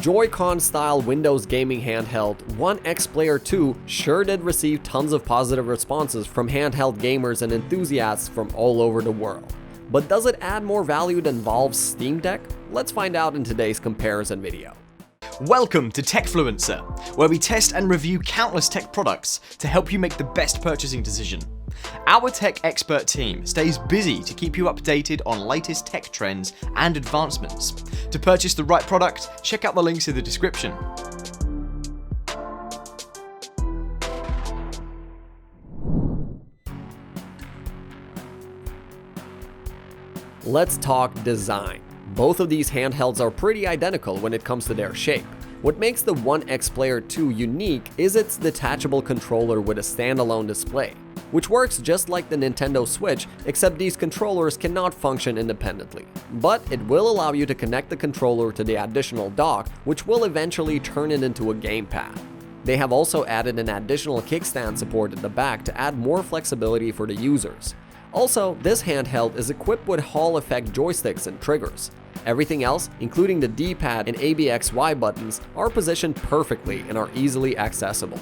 Joy-Con-style Windows gaming handheld, OneXplayer 2 sure did receive tons of positive responses from handheld gamers and enthusiasts from all over the world. But does it add more value than Valve's Steam Deck? Let's find out in today's comparison video. Welcome to Techfluencer, where we test and review countless tech products to help you make the best purchasing decision. Our tech expert team stays busy to keep you updated on latest tech trends and advancements. To purchase the right product, check out the links in the description. Let's talk design. Both of these handhelds are pretty identical when it comes to their shape. What makes the OneXplayer 2 unique is its detachable controller with a standalone display, which works just like the Nintendo Switch, except these controllers cannot function independently. But it will allow you to connect the controller to the additional dock, which will eventually turn it into a gamepad. They have also added an additional kickstand support at the back to add more flexibility for the users. Also, this handheld is equipped with Hall effect joysticks and triggers. Everything else, including the D-pad and ABXY buttons, are positioned perfectly and are easily accessible.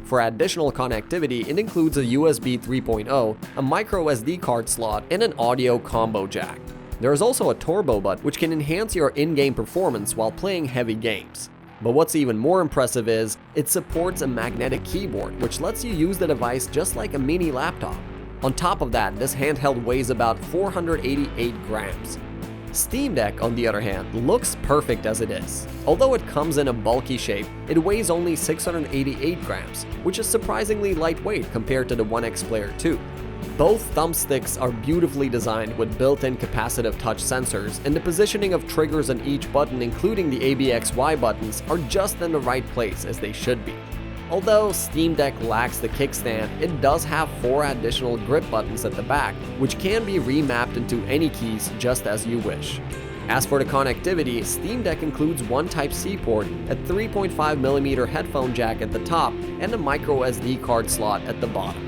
For additional connectivity, it includes a USB 3.0, a micro SD card slot, and an audio combo jack. There is also a turbo button which can enhance your in-game performance while playing heavy games. But what's even more impressive is, it supports a magnetic keyboard which lets you use the device just like a mini laptop. On top of that, this handheld weighs about 488 grams. Steam Deck, on the other hand, looks perfect as it is. Although it comes in a bulky shape, it weighs only 688 grams, which is surprisingly lightweight compared to the OneXplayer 2. Both thumbsticks are beautifully designed with built-in capacitive touch sensors, and the positioning of triggers on each button, including the ABXY buttons, are just in the right place as they should be. Although Steam Deck lacks the kickstand, it does have 4 additional grip buttons at the back, which can be remapped into any keys just as you wish. As for the connectivity, Steam Deck includes one Type-C port, a 3.5mm headphone jack at the top, and a micro SD card slot at the bottom.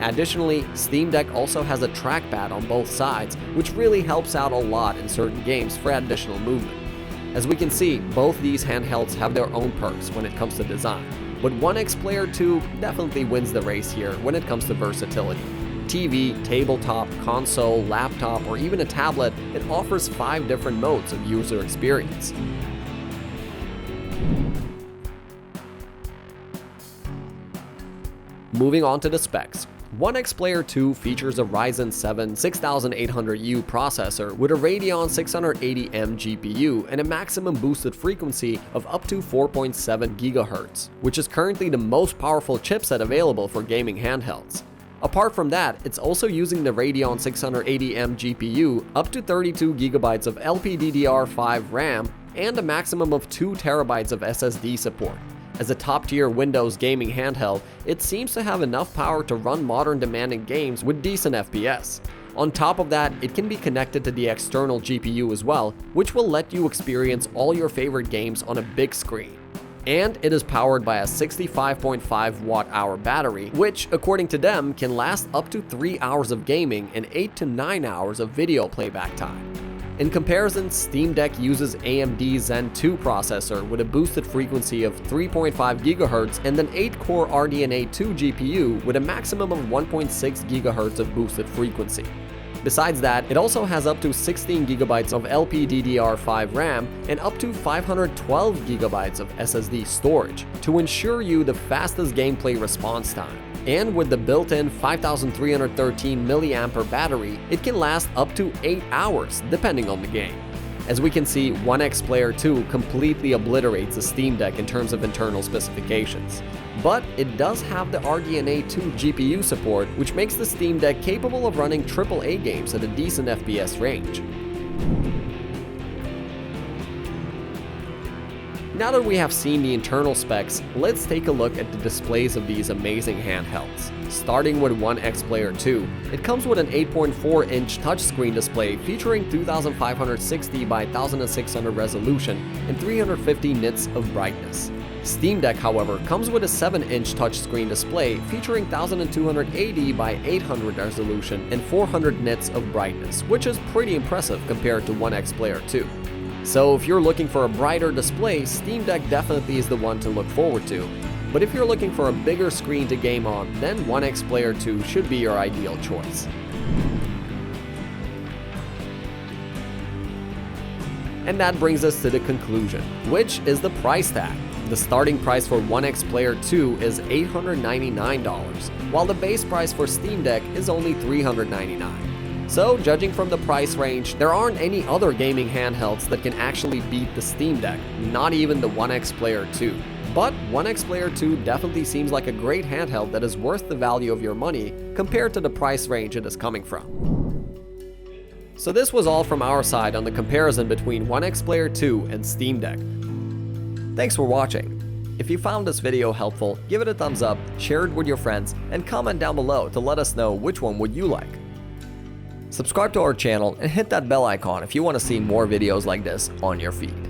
Additionally, Steam Deck also has a trackpad on both sides, which really helps out a lot in certain games for additional movement. As we can see, both these handhelds have their own perks when it comes to design. But OneXplayer 2 definitely wins the race here when it comes to versatility. TV, tabletop, console, laptop, or even a tablet, it offers 5 different modes of user experience. Moving on to the specs. OneXplayer 2 features a Ryzen 7 6800U processor with a Radeon 680M GPU and a maximum boosted frequency of up to 4.7 GHz, which is currently the most powerful chipset available for gaming handhelds. Apart from that, it's also using the Radeon 680M GPU, up to 32 GB of LPDDR5 RAM, and a maximum of 2 TB of SSD support. As a top-tier Windows gaming handheld, it seems to have enough power to run modern demanding games with decent FPS. On top of that, it can be connected to the external GPU as well, which will let you experience all your favorite games on a big screen. And it is powered by a 65.5 watt-hour battery, which, according to them, can last up to 3 hours of gaming and 8 to 9 hours of video playback time. In comparison, Steam Deck uses AMD Zen 2 processor with a boosted frequency of 3.5 GHz and an 8-core RDNA 2 GPU with a maximum of 1.6 GHz of boosted frequency. Besides that, it also has up to 16 GB of LPDDR5 RAM and up to 512 GB of SSD storage to ensure you the fastest gameplay response time. And with the built-in 5313 mAh battery, it can last up to 8 hours depending on the game. As we can see, OneXplayer 2 completely obliterates the Steam Deck in terms of internal specifications. But it does have the RDNA 2 GPU support, which makes the Steam Deck capable of running AAA games at a decent FPS range. Now that we have seen the internal specs, let's take a look at the displays of these amazing handhelds. Starting with OneXplayer 2, it comes with an 8.4-inch touchscreen display featuring 2560 by 1600 resolution and 350 nits of brightness. Steam Deck, however, comes with a 7-inch touchscreen display featuring 1280 by 800 resolution and 400 nits of brightness, which is pretty impressive compared to OneXplayer 2. So if you're looking for a brighter display, Steam Deck definitely is the one to look forward to. But if you're looking for a bigger screen to game on, then OneXplayer 2 should be your ideal choice. And that brings us to the conclusion, which is the price tag. The starting price for OneXplayer 2 is $899, while the base price for Steam Deck is only $399. So, judging from the price range, there aren't any other gaming handhelds that can actually beat the Steam Deck, not even the OneXplayer 2. But OneXplayer 2 definitely seems like a great handheld that is worth the value of your money compared to the price range it is coming from. So this was all from our side on the comparison between OneXplayer 2 and Steam Deck. Thanks for watching. If you found this video helpful, give it a thumbs up, share it with your friends, and comment down below to let us know which one would you like. Subscribe to our channel and hit that bell icon if you want to see more videos like this on your feed.